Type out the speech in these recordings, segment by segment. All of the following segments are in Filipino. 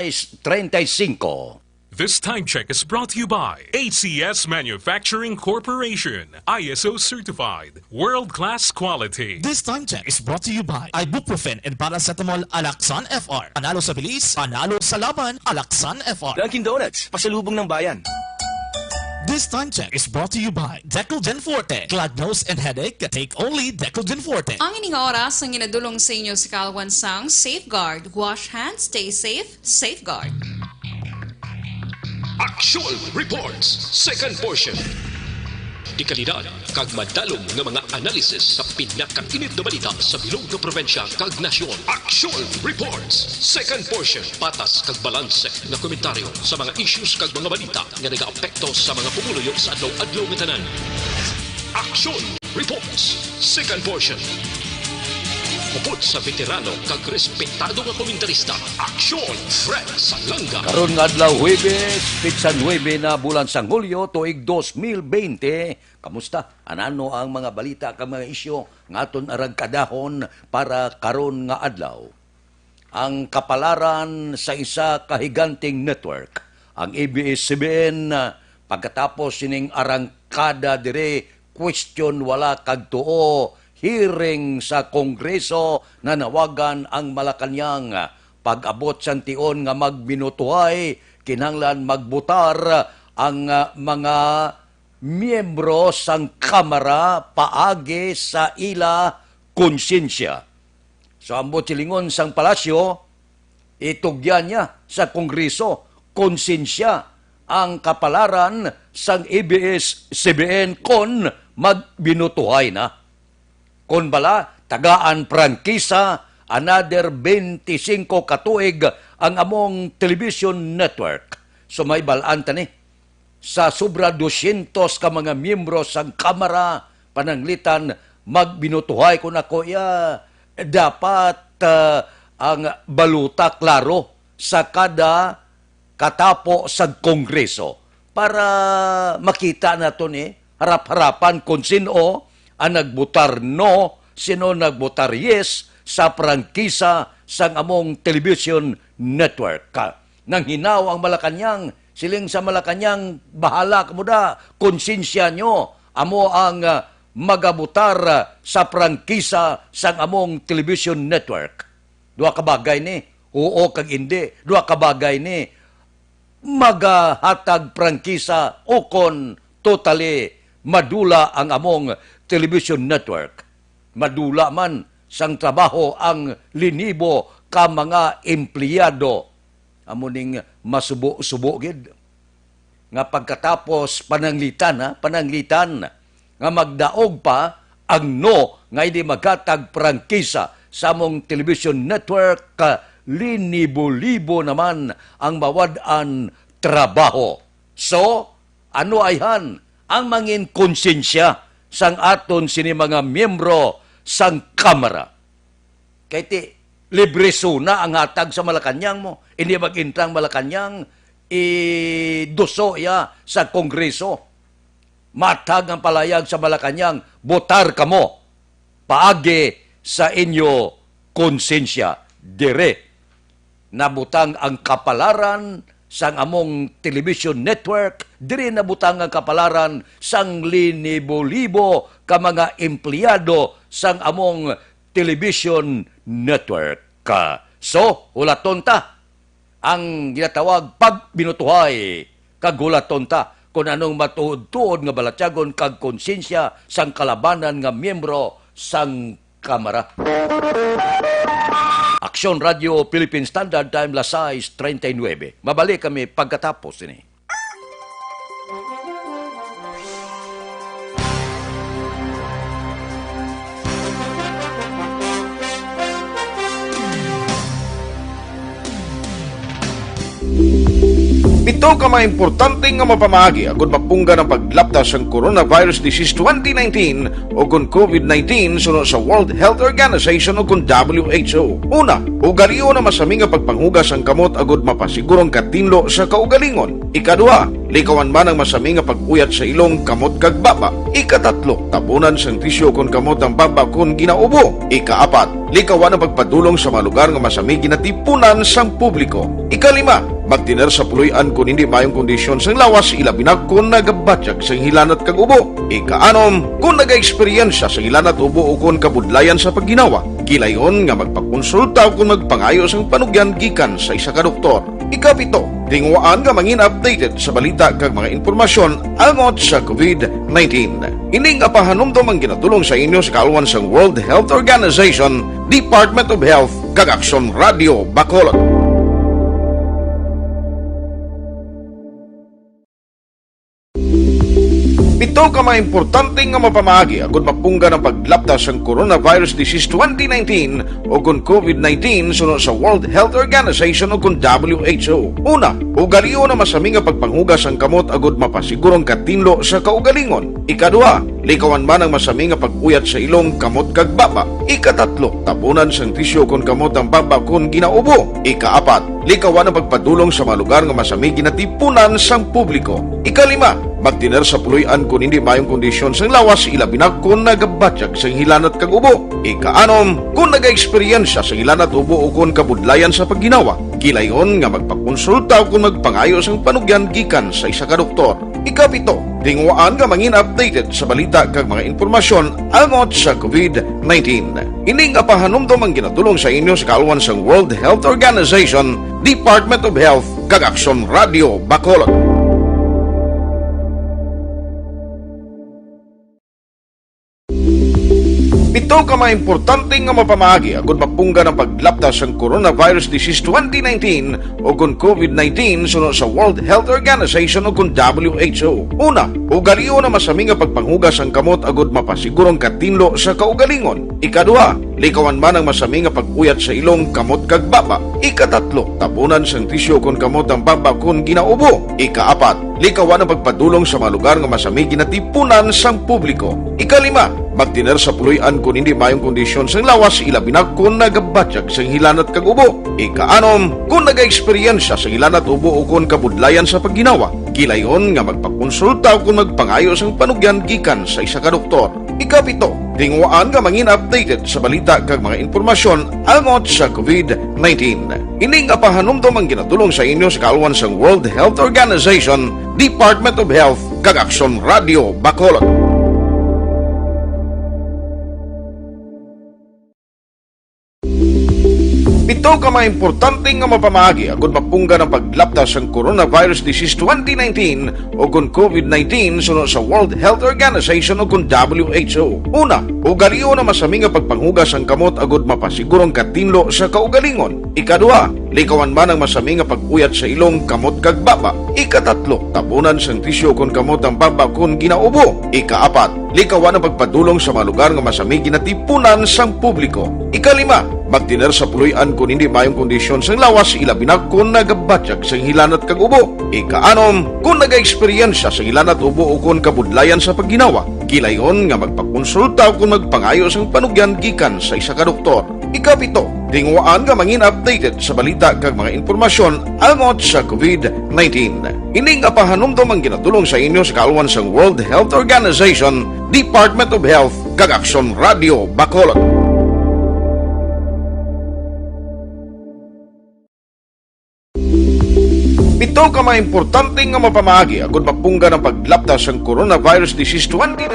35. This time check is brought to you by ACS Manufacturing Corporation, ISO certified, world-class quality. This time check is brought to you by Ibuprofen and Paracetamol Alaxan FR. Panalo sa bilis, panalo sa laban, Alaxan FR. Dunkin' Donuts, pasalubong ng bayan. This time check is brought to you by Decolgen Forte. Glad nose and headache, take only Decolgen Forte. Ang ining oras ang inadulong sa inyo sa Kalwansang Safeguard. Wash hands, stay safe, safeguard. Actual Reports, second portion. Di kalidad, kag madalong ng mga analisis sa pinakainit na balita sa bilog na probensya kag nasyon. Actual Reports, second portion. Patas kag balanse na komentaryo sa mga issues kag mga balita nga nagaapekto sa mga pumuluyo sa adlaw-adlaw nga tanan. Actual Reports, second portion. Upod sa veterano kag respetado nga komentarista, Aksyon Fred Salanga. Karon nga adlaw Huwebes, pitsa 9 na bulan sa Hulyo tuig 2020. Kamusta? Anano ang mga balita kag mga isyu ngaton arang kadahon para karon nga adlaw? Ang kapalaran sa isa ka higanting network, ang ABS-CBN, pagkatapos sining arangkada dire question wala kag tuo, hearing sa Kongreso na nawagan ang Malacañang. Pag-abot sa tiyon nga magbinutuhay, kinahanglan magbutar ang mga miyembro sang Kamara paagi sa ila konsensya. So ambot silingon sang palasyo, itugyan niya sa Kongreso, konsensya ang kapalaran sang ABS-CBN kon magbinutuhay na. Kung bala, tagaan prangkisa, another 25 katuig ang among television network. So may balaan tani, sa sobra 200 ka mga miyembro sa Kamara, pananglitan, magbinutuhay ko na ko, dapat ang baluta klaro sa kada katapo sa Kongreso para makita nato ni harap-harapan kung sino ang nagbutar no, sino nagbutar yes sa prangkisa sang among television network. Nang hinaw ang Malacañang, siling sa Malacañang, bahala ka mo da, konsensya nyo, amo ang magabutar sa prangkisa sang among television network. Dua ka bagay ni, oo kag hindi, dua ka bagay ni, magahatag prangkisa o kon totally madula ang among television network. Madula man sang trabaho ang linibo ka mga empleyado. Amuning masubo-subo gid. Nga pagkatapos pananglitan nga magdaog pa ang no nga hindi maghatag prangkisa sa among television network, linibo-libo naman ang mawad-an trabaho. So, ano ayhan ang mangin konsensya sang aton sini mga miyembro sang Kamara. Kaya ti, libre suna ang hatag sa Malacañang mo. Hindi mag-intang Malacañang, iduso ya sa Kongreso. Matag ang palayag sa Malacañang, botar ka mo. Paagi sa inyo konsensya. Dire, nabutang ang kapalaran sang among television network, diri nabutang ang kapalaran sang linibo-libo ka mga empleyado sang among television network. So, hulaton ta ang ginatawag pagbinutuhay, kag hulaton ta kung anong matuod-tuod nga balatyagon kag konsensya sang kalabanan nga miyembro sang Kamara. Aksyon Radio Philippine Standard Time, las 6:39. Mabalik kami pagkatapos ini. Ito ka mga importante nga mapamagi agud mapungga ng paglaptas ang coronavirus disease 2019 o kung COVID-19 sunod sa World Health Organization o kung WHO. Una, ugaliyo na masami nga pagpanghugas ang kamot agud mapasigurong katinlo sa kaugalingon. Ikadua, likawan man ang masami nga pag-uyat sa ilong kamot kag baba. Ikatatlo, tapunan sang tisyo kon kamot ang baba kon ginaubo. Ikaapat, likawan ang pagpadulong sa mga lugar nga masami ginatipunan sang publiko. Ikalima, magtiner sa puluyan kung hindi mayong kondisyon sang lawas ilabi na kung nagabatyag sang hilanat kag ubo. Ikaanom, kung naga-eksperyensya sa hilanat ubo o kung kabudlayan sa pagginawa. Kilayon nga magpakonsulta o kung magpangayo sang panugyan gikan sa isa ka doktor. Ikapito, tinguaan nga mangin updated sa balita kag mga impormasyon angot sa COVID-19. Ining apahanumdom ang ginatulong sa inyo sa kalwan sang World Health Organization, Department of Health, kag Aksyon Radio Bacolod. Ito ka mga importante nga mapamagi agud mapungga ng paglaptas ang coronavirus disease 2019 o kung COVID-19 sunod sa World Health Organization o kung WHO. Una, ugaliyo na masami nga pagpanghugas ang kamot agud mapasigurong katinlo sa kaugalingon. Ikadua, likawan man ang masami nga pag-uyat sa ilong kamot kag baba. Ikatatlo, tapunan sang tisyo kon kamot ang baba kon ginaubo. Ikaapat, likawan ang pagpadulong sa mga lugar nga masami ginatipunan sang publiko. Ikalima, magtiner sa puluyan kung hindi mayong kondisyon sang lawas ilabi na kung nagabatyag sang hilanat kag ubo. Ikaanom, kung naga-eksperyensya sa hilanat ubo o kung kabudlayan sa pagginawa. Kilayon nga magpakonsulta o kung magpangayo sang panugyan gikan sa isa ka doktor. Ikapito, tinguaan nga mangin updated sa balita kag mga impormasyon angot sa COVID-19. Ining apahanumdom ang ginatulong sa inyo sa kalwan sang World Health Organization, Department of Health, kag Aksyon Radio Bacolod. Ito ka mga importante nga mapamagi agud mapungga ng paglaptas ang coronavirus disease 2019 o kung COVID-19 sunod sa World Health Organization o kung WHO. Una, ugaliyo na masami nga pagpanghugas ang kamot agud mapasigurong katinlo sa kaugalingon. Ikadua, likawan man ang masami nga pag-uyat sa ilong kamot kag baba. Ikatatlo, tapunan sang tisyo kon kamot ang baba kon ginaubo. Ikaapat, likawan ang pagpadulong sa mga lugar nga masami ginatipunan sang publiko. Ikalima, magtiner sa puluyan kung hindi mayong kondisyon sang lawas ilabi na kung nagabatyag sang hilanat kag ubo. Ikaanom, kung naga-eksperyensya sa hilanat ubo o kung kabudlayan sa pagginawa. Kilayon nga magpakonsulta o kung magpangayo sang panugyan gikan sa isa ka doktor. Ikapito, tinguaan nga mangin updated sa balita kag mga impormasyon angot sa COVID-19. Ining apahanumdom ang ginatulong sa inyo sa kalwan sang World Health Organization, Department of Health, kag Aksyon Radio Bacolod. Ito ka mga importante nga mapamagi agud mapungga ng paglaptas ang coronavirus disease 2019 o kung COVID-19 sunod sa World Health Organization o kung WHO. Una, ugaliyo na masami nga pagpanghugas ang kamot agud mapasigurong katinlo sa kaugalingon. Ikadua, likawan man ang masami nga pag-uyat sa ilong kamot kag baba. Ikatatlo, tapunan sang tisyo kon kamot ang baba kon ginaubo. Ikaapat, likawan ang pagpadulong sa mga lugar nga masami ginatipunan sang publiko. Ikalima, magtiner sa puluyan kung hindi mayong kondisyon sang lawas ilabi na kung nagabatyag sang hilanat kag ubo. Ikaanom, kung naga-eksperyensya sa hilanat ubo o kung kabudlayan sa pagginawa. Kilayon nga magpakonsulta o kung magpangayo sang panugyan gikan sa isa ka doktor. Ikapito, tinguaan nga mangin updated sa balita kag mga impormasyon angot sa COVID-19. Ining apahanumdom ang ginatulong sa inyo sa kalwan sang World Health Organization, Department of Health, kag Aksyon Radio Bacolod. Ito ka mga importante nga mapamagi agud mapungga ng paglaptas ang coronavirus disease 2019.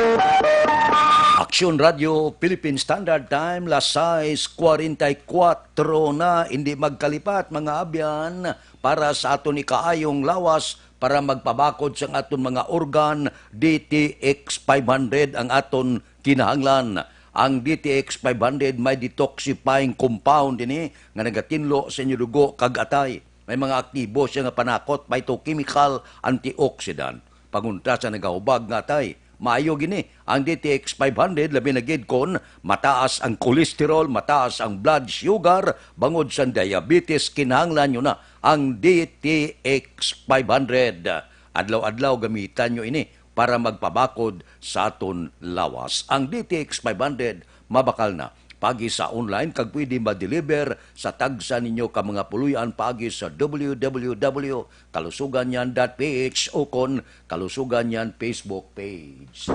Aksyon Radio Philippine Standard Time, las 6:44 na, hindi magkalipat mga abyan para sa aton ikaayong lawas para magpabakod sa aton mga organ. DTX 500 ang aton kinahanglan. Ang DTX 500 may detoxifying compound ini nga nagatinlo sa inyo dugo kag atay. May mga aktibo siya nga panakot, phytochemical antioxidant. Pagunta sa nagahubag nga atay, Maayo gini ang DTX 500 labi na gid kon mataas ang kolesterol, mataas ang blood sugar, bangod sa diabetes kinahanglan nyo na ang DTX 500. Adlaw-adlaw gamitan nyo ini para magpabakod sa aton lawas. Ang DTX 500 mabakal na pagi sa online kag pwede ma-deliver sa tagsa ninyo ka mga puluyan pagi sa www.kalusuganyan.ph o kon Kalusuganyan Facebook page.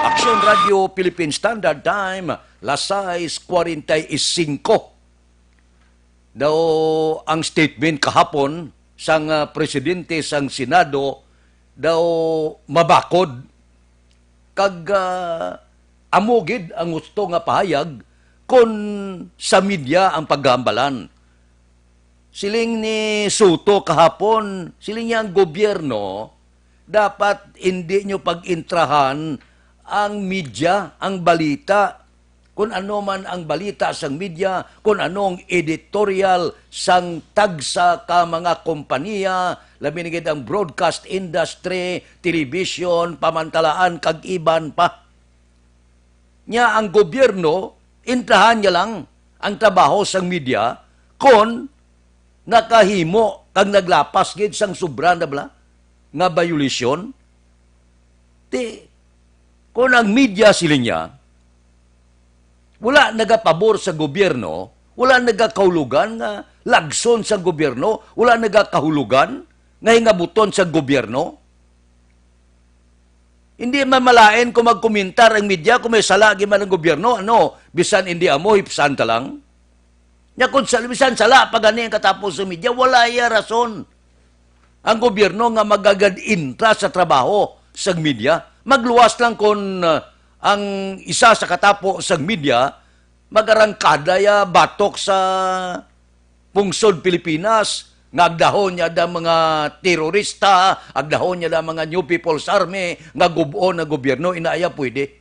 Action Radio Philippine Standard Time, las 6:45. Daw ang statement kahapon sang presidente sang Senado daw mabakod kag amugid ang gusto nga pahayag kon sa media ang paggambalan. Siling ni Soto kahapon, siling niya ang gobyerno, dapat hindi nyo pag-intrahan ang media, ang balita, kung ano man ang balita sang media, kung anong editorial sang tagsa ka mga kompanya, labi na ang broadcast industry, television, pamantalaan, kag iban pa. Nya ang gobyerno, intrahan niya lang ang trabaho sang media kon nakahimo kag naglapas gid sang sobra na bala nga violation. Kung ang media siling niya, wala nagapabor sa gobyerno, wala nagakahulugan nga lagson sa gobyerno, wala nagakahulugan nga hingabuton sa gobyerno. Hindi man malain kung magkomentar ang media kung may sala man ang gobyerno, bisan hindi amo, hipsan ta lang. Nya kung bisan sala, pag ang katapos sa media, wala iya rason. Ang gobyerno nga magagad-intra sa trabaho sa media, magluwas lang kung ang isa sa katapo sa media, magarangkada ya batok sa pungsod Pilipinas, nga agdahon niya da mga terorista, agdahon niya da mga New People's Army, nga gubuon na gobyerno, inaaya pwede.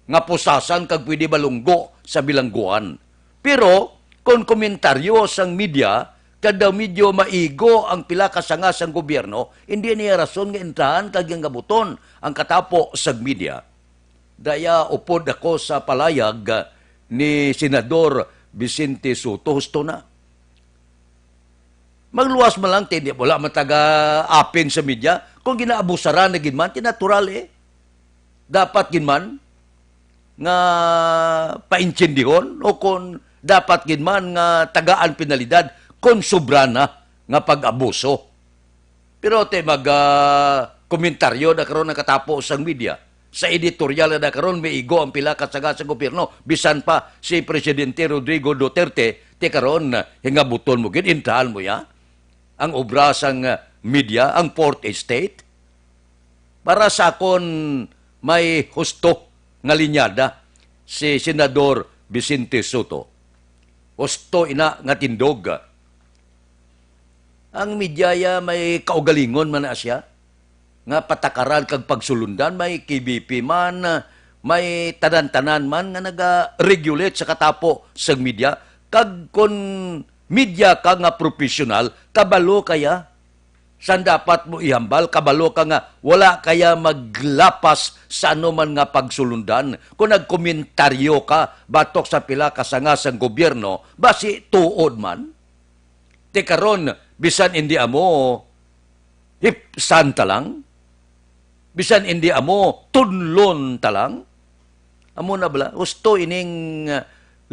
Nga pusasan kag pwede balunggo sa bilangguan. Pero, kung komentaryo sang media, kada medyo maigo ang pila kasanga sang gobyerno, hindi niya rason nga intrahan kag yung gabuton ang katapo sa media. Daya upod ako sa palayag ni Senador Vicente Soto, husto na. Magluwas man lang, hindi wala mataga-apin sa media. Kung ginaabusaran na ginman, tinatural Dapat ginman nga paintsindihon o kung dapat ginman nga tagaan penalidad kung sobra na nga pag-abuso. Pero komentaryo na karon nakatapo sa media. Sa editorial na karon may igo ang pila kasaga sa gobyerno. Bisan pa si Presidente Rodrigo Duterte, karon hingabuton mo gid, intahan mo ya ang obra sang media, ang Fourth Estate. Para sa akon may husto nga linyada si Senador Vicente Soto. Husto ina nga tindog. Ang media may kaugalingon man na siya, nga patakaran kag pagsulundan, may KBP man, may tanan-tanan man nga naga-regulate sa katapo sa media. Kag kon media ka nga profesional, kabalo kaya saan dapat mo ihambal, kabalo ka nga wala kaya maglapas sa anuman nga pagsulundan. Kung nagkomentaryo ka batok sa pila kasanga sang gobyerno, basi tuod man. Karon bisan hindi amo hipsan ta lang, bisan hindi amo tunlon ta lang, amo na bala, gusto ining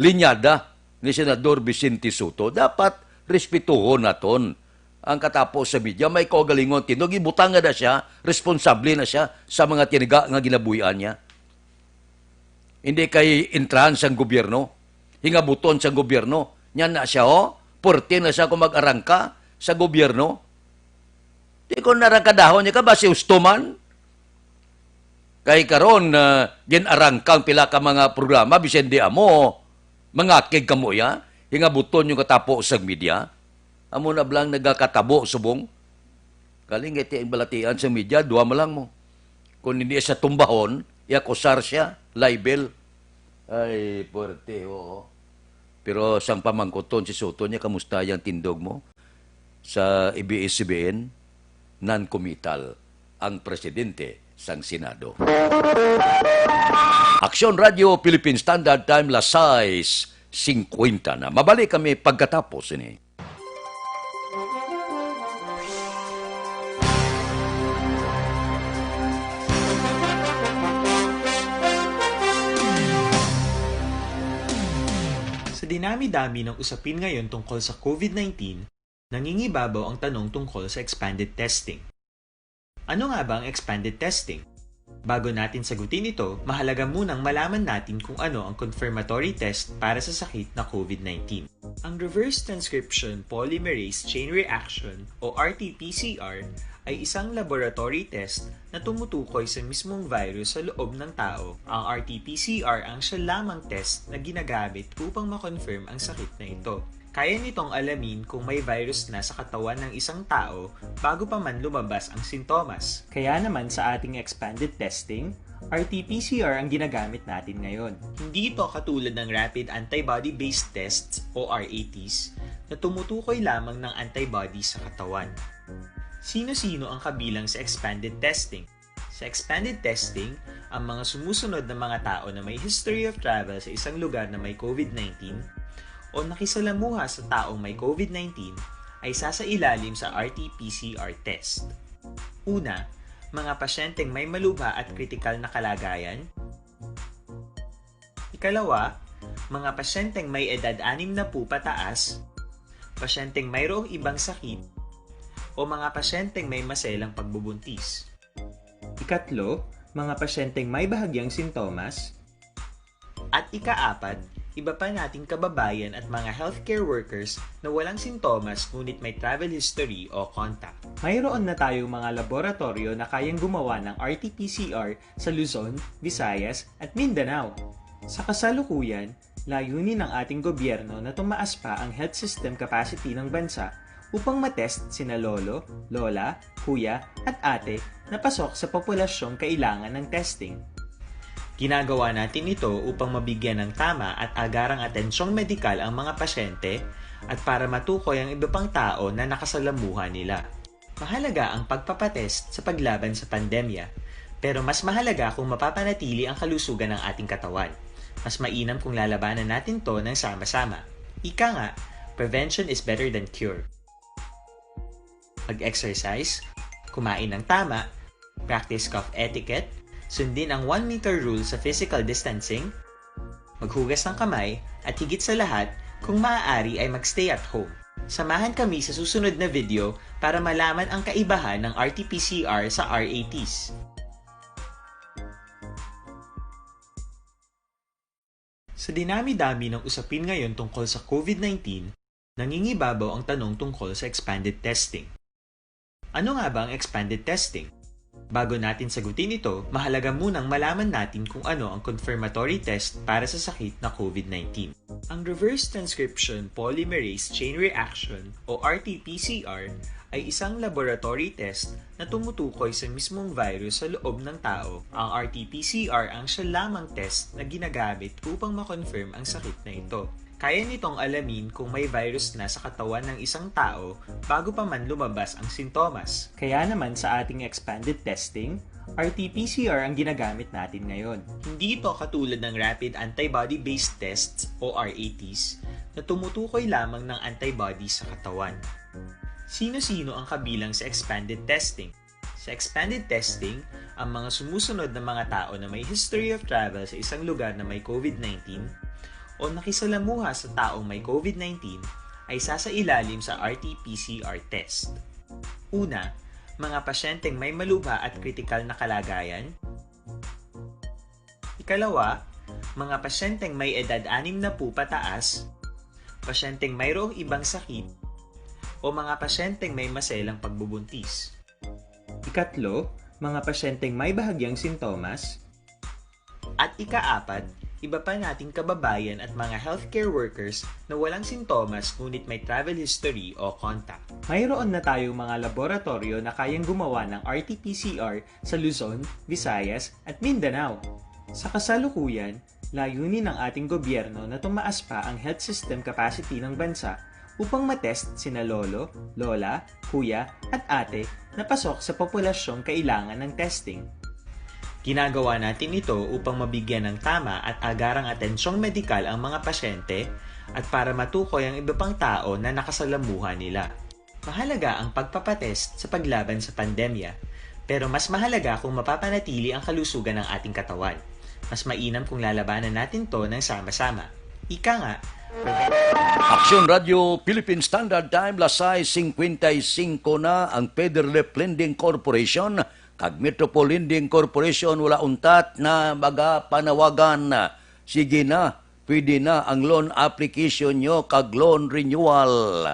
linyada ni Senador Vicente Soto, dapat respetuhon naton ang katapo sa media. May kaugalingon tindog, ibutang na siya, responsable na siya sa mga tinaga nga ginabuyan niya. Hindi kay intrahan sa gobyerno, hingabuton sa gobyerno, yan na siya porte na siya kung mag-arangka sa gobyerno. Di ko narangkadahon niya ka ba si Ustoman? Kay karon ginarangkang pila ka mga programa, bisan di amo, mga kig kamo ya, hingabuton yung katapo sa media, amo na blang nagakatabo subong. Kaling iti ang balatian sa media, duwa mo lang mo. Kung hindi sa tumbahon, iakusar siya, libel. Ay, puwerte, oo. Pero sang pamangkuton si Soto niya, kamusta yung tindog mo? Sa ABS-CBN, non-committal ang presidente sang Senado. Aksyon Radio Philippine Standard Time las 6:50 na. Mabalik kami pagkatapos ini. Sa dinami-dami ng usapin ngayon tungkol sa COVID-19, nangingibabaw ang tanong tungkol sa expanded testing. Ano nga ba ang expanded testing? Bago natin sagutin ito, mahalaga munang malaman natin kung ano ang confirmatory test para sa sakit na COVID-19. Ang reverse transcription polymerase chain reaction o RT-PCR ay isang laboratory test na tumutukoy sa mismong virus sa loob ng tao. Ang RT-PCR ang siya lamang test na ginagamit upang makonfirm ang sakit na ito. Kaya nitong alamin kung may virus na sa katawan ng isang tao bago pa man lumabas ang sintomas. Kaya naman sa ating expanded testing, RT-PCR ang ginagamit natin ngayon. Hindi ito katulad ng rapid antibody-based tests o RATs na tumutukoy lamang ng antibodies sa katawan. Sino-sino ang kabilang sa expanded testing? Sa expanded testing, ang mga sumusunod na mga tao na may history of travel sa isang lugar na may COVID-19 o nakisalamuha sa taong may COVID-19 ay sasailalim sa RT-PCR test. Una, mga pasyenteng may malubha at kritikal na kalagayan. Ikalawa, mga pasyenteng may edad 60 pataas, pasyenteng mayroong ibang sakit, o mga pasyenteng may maselang pagbubuntis. Ikatlo, mga pasyenteng may bahagyang sintomas. At ikaapat, iba pa nating kababayan at mga healthcare workers na walang sintomas ngunit may travel history o contact. Mayroon na tayong mga laboratorio na kayang gumawa ng RT-PCR sa Luzon, Visayas at Mindanao. Sa kasalukuyan, layunin ng ating gobyerno na tumaas pa ang health system capacity ng bansa upang matest sina lolo, lola, kuya at ate na pasok sa populasyong kailangan ng testing. Ginagawa natin ito upang mabigyan ng tama at agarang atensyong medikal ang mga pasyente at para matukoy ang iba pang tao na nakasalamuha nila. Mahalaga ang pagpapatest sa paglaban sa pandemya, pero mas mahalaga kung mapapanatili ang kalusugan ng ating katawan. Mas mainam kung lalabanan natin to ng sama-sama. Ika nga, prevention is better than cure. Pag-exercise, kumain ng tama, practice cough etiquette, sundin ang 1 meter rule sa physical distancing, maghugas ng kamay, at higit sa lahat, kung maaari ay magstay at home. Samahan kami sa susunod na video para malaman ang kaibahan ng RT-PCR sa RATs. Sa dinami-dami ng usapin ngayon tungkol sa COVID-19, nangingibabaw ang tanong tungkol sa expanded testing. Ano nga ba ang expanded testing? Bago natin sagutin ito, mahalaga munang malaman natin kung ano ang confirmatory test para sa sakit na COVID-19. Ang reverse transcription polymerase chain reaction o RT-PCR ay isang laboratory test na tumutukoy sa mismong virus sa loob ng tao. Ang RT-PCR ang siya lamang test na ginagamit upang makonfirm ang sakit na ito. Kaya nitong alamin kung may virus na sa katawan ng isang tao bago pa man lumabas ang sintomas. Kaya naman sa ating expanded testing, RT-PCR ang ginagamit natin ngayon. Hindi ito katulad ng rapid antibody-based tests o RATs na tumutukoy lamang ng antibodies sa katawan. Sino-sino ang kabilang sa expanded testing? Sa expanded testing, ang mga sumusunod na mga tao na may history of travel sa isang lugar na may COVID-19 o nakisalamuha sa taong may COVID-19 ay sasailalim sa RT-PCR test. Una, mga pasyenteng may malubha at kritikal na kalagayan. Ikalawa, mga pasyenteng may edad 60 pataas, pasyenteng mayroong ibang sakit, o mga pasyenteng may maselang pagbubuntis. Ikatlo, mga pasyenteng may bahagyang sintomas. At ikaapat, iba pa nating kababayan at mga healthcare workers na walang sintomas ngunit may travel history o contact. Mayroon na tayong mga laboratorio na kayang gumawa ng RT-PCR sa Luzon, Visayas at Mindanao. Sa kasalukuyan, layunin ng ating gobyerno na tumaas pa ang health system capacity ng bansa upang matest sina lolo, lola, kuya at ate na pasok sa populasyong kailangan ng testing. Ginagawa natin ito upang mabigyan ng tama at agarang atensyong medikal ang mga pasyente at para matukoy ang iba pang tao na nakasalamuhan nila. Mahalaga ang pagpapatest sa paglaban sa pandemya, pero mas mahalaga kung mapapanatili ang kalusugan ng ating katawan. Mas mainam kung lalabanan natin to ng sama-sama. Ika nga, Aksyon Radio Philippine Standard Time, lasay 55 na ang Federlip Lending Corporation kag Metropole Lending Corporation wala untat na magapanawagan na. Sige na, pwede na ang loan application nyo kag loan renewal.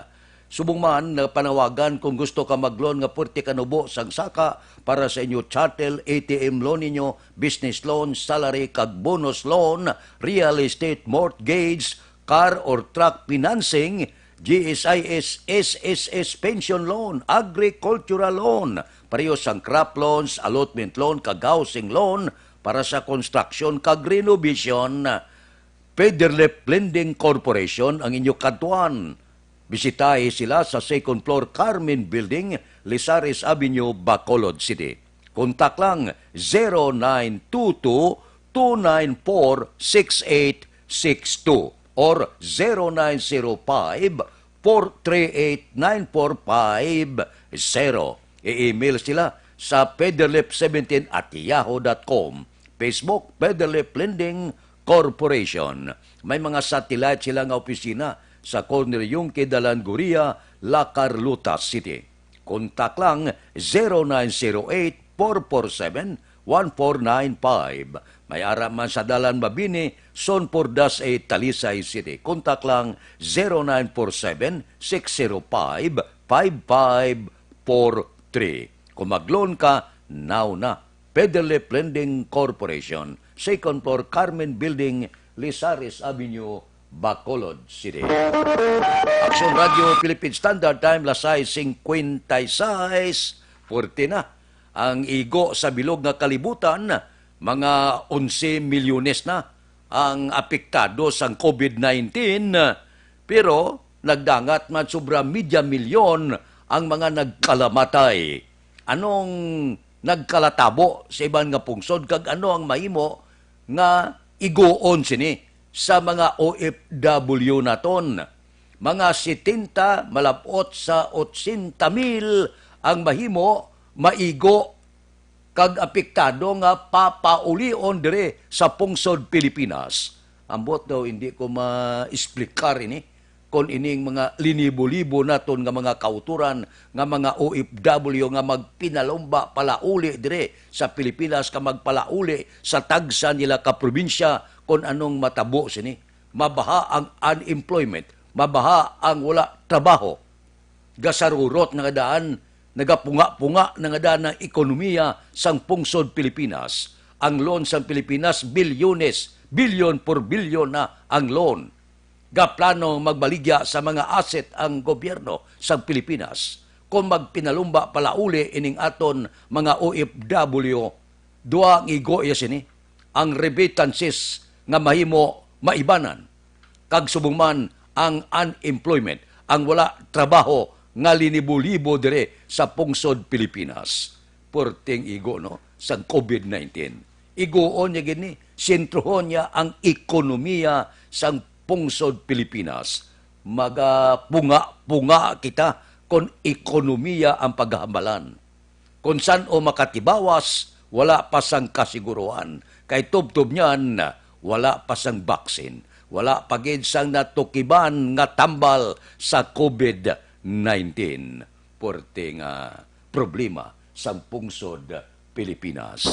Subong man na panawagan kung gusto ka mag-loan nga purti kanubo sang saka para sa inyo chattel, ATM loan ninyo, business loan, salary kag bonus loan, real estate mortgage, car or truck financing, GSIS, SSS pension loan, agricultural loan, parehas ang crop loans, allotment loan, kag housing loan, para sa construction kag renovation. Federlip Lending Corporation ang inyo katuan. Bisitahe sila sa second floor Carmen Building, Lizares Avenue, Bacolod City. Kontak lang 0922-294-6862 or 0905-438-9450. I-email sila sa federlip17@yahoo.com. Facebook, Federlip Lending Corporation. May mga satellite sila nga opisina sa Corner Yungque, Dalanguria, La Carlota City. Kontak lang 0908-447-1495. May ara man sa Dalan Mabini, Sonpordas A, Talisay City. Kontak lang 0947-605-5543. Kung mag-loan ka, now na. Federlip Lending Corporation, second floor Carmen Building, Lizares Avenue, Bacolod City. Aksyon Radio Philippine Standard Time, lasay 56, 40 na. Ang igo sa bilog nga kalibutan, mga 11 milyones na ang apektado sa COVID-19. Pero nagdangat man sobra media milyon ang mga nagkalamatay. Anong nagkalatabo sa ibang nga pungsod kag ano ang mahimo nga igoon sini sa mga OFW naton. Mga 70 malapot sa 80,000 ang mahimo maigo kag apektado nga papaulion dire sa pungsod Pilipinas. Ambot daw hindi ko ma-explicar ini kung ining mga linibo-libo naton nga mga kauturan nga mga OFW nga magpinalomba palauli dire sa Pilipinas ka magpalauli sa tagsa nila ka probinsya kung anong matabo sini. Mabaha ang unemployment, mabaha ang wala trabaho. Gasarurot nga daan, nagapunga-punga nga daan ng ekonomiya sang pungsod Pilipinas. Ang loan sang Pilipinas, bilyon por bilyon na ang loan. Gaplano magbaligya sa mga asset ang gobyerno sa Pilipinas. Kung magpinalumba palauli ining aton mga OFW, duwa ang igoya sini, ang remittances nga mahimo maibanan. Kag subungman ang unemployment, ang wala trabaho nga linibo-libo dire sa pungsod Pilipinas. Porting igo no sa COVID-19. Igoon niya gini, sentrohon niya ang ekonomiya sa pungsod Pilipinas. Magapunga-punga kita kung ekonomiya ang paghahambalan. Kung saan o makatibawas, wala pa sang kasiguruhan. Kay tubtob niyan, wala pa sang baksin. Wala pa gid sang natukiban nga tambal sa COVID-19. Porting problema sa pungsod Pilipinas.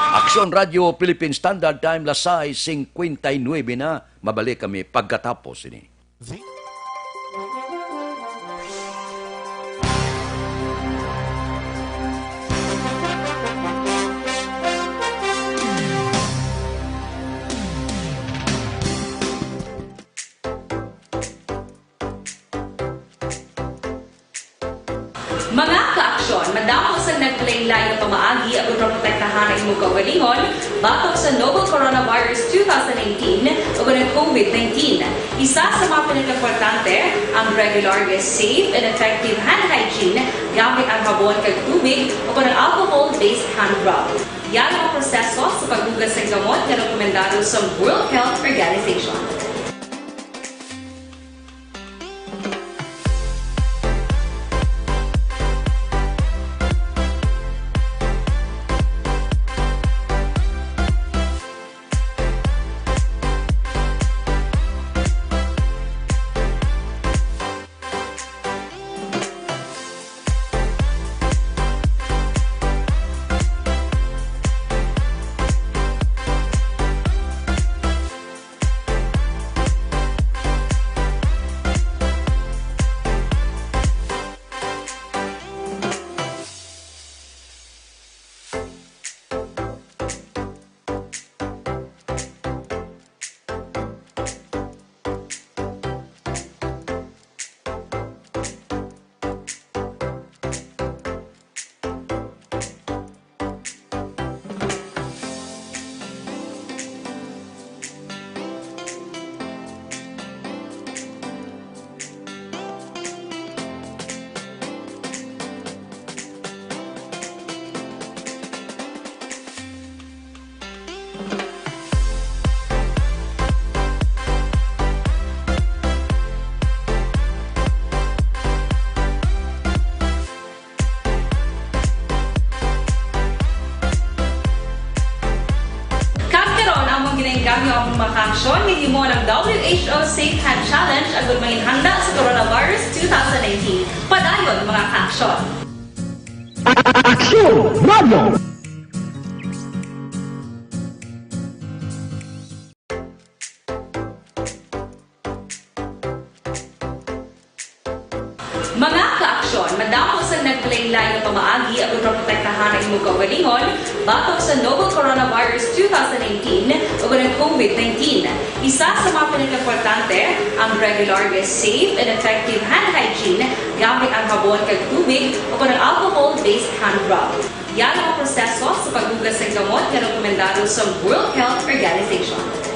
Aksyon Radio Philippine Standard Time, lasay 59 na. Mabalik kami pagkatapos ini. Mga ka-aksyon, madamo sa naglaylay na pamaagi ang protektahan ang imong kaugalingon batok sa novel coronavirus 2018 o ng COVID-19. Isa sa mga pinaka-importante ang regular, safe, and effective hand hygiene gamit ang sabon kag tubig o ng alcohol-based hand rub. Yan ang proseso sa paghugas ng gamot na rekomendado sa World Health Organization. Gamit ang makaksyon, hindi mo ng WHO Safe Hand Challenge ang gulmangin handa sa Coronavirus 2019. Padayon mga kaaksyon! Mga kaaksyon, madamo sa naglaylay na pamaagi ang protektahan ang imong kaugalingon batok sa novel coronavirus 2019 o ng COVID-19. Isa sa mga pinaka-importante ang regular, safe and effective hand hygiene gamit ang habon kag tubig o ng alcohol-based hand rub. Yan ang proseso sa paghugas ng gamot na rekomendado sa World Health Organization.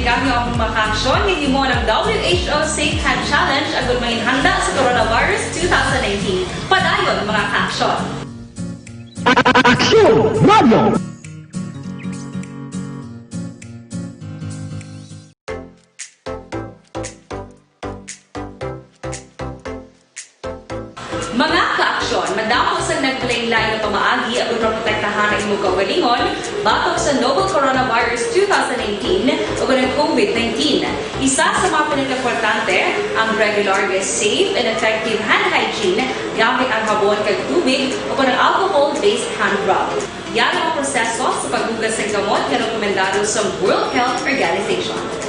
Gamit ang makaksyon, hindi mo ng WHO Safe Hand Challenge ang gulmangin handa sa Coronavirus 2019. Padayon mga kaaksyon! Mga kaaksyon, madamo sa naglaylay na pamaagi ang protektahan ang imong kaugalingon batok sa novel coronavirus 2019 o ng COVID-19. Isa sa mga pinaka-importante ang regular, safe and effective hand hygiene gamit ang habon kag tubig o ng alcohol-based hand rub. Yan ang proseso sa paghugas ng gamot na rekomendado sa World Health Organization.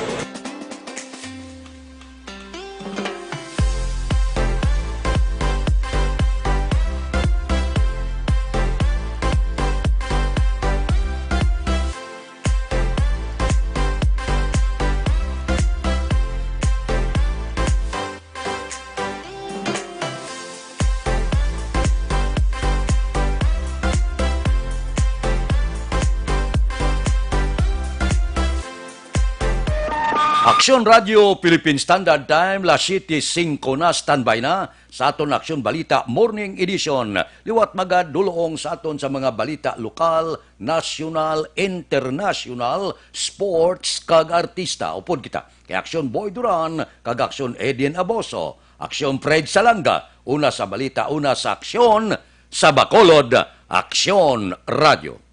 Aksyon Radio Philippine Standard Time, La City 5 na, standby na sa aton Aksyon Balita Morning Edition. Liwat magad dulong sa aton sa mga balita lokal, national, international, sports, kag artista. Upod kita kay Aksyon Boy Duran, kag Aksyon Edien Aboso, Aksyon Fred Salanga, una sa balita, una sa aksyon, sa Bacolod, Aksyon Radio.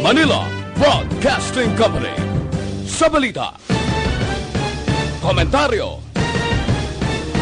Manila Broadcasting Company. Sa balita, komentaryo,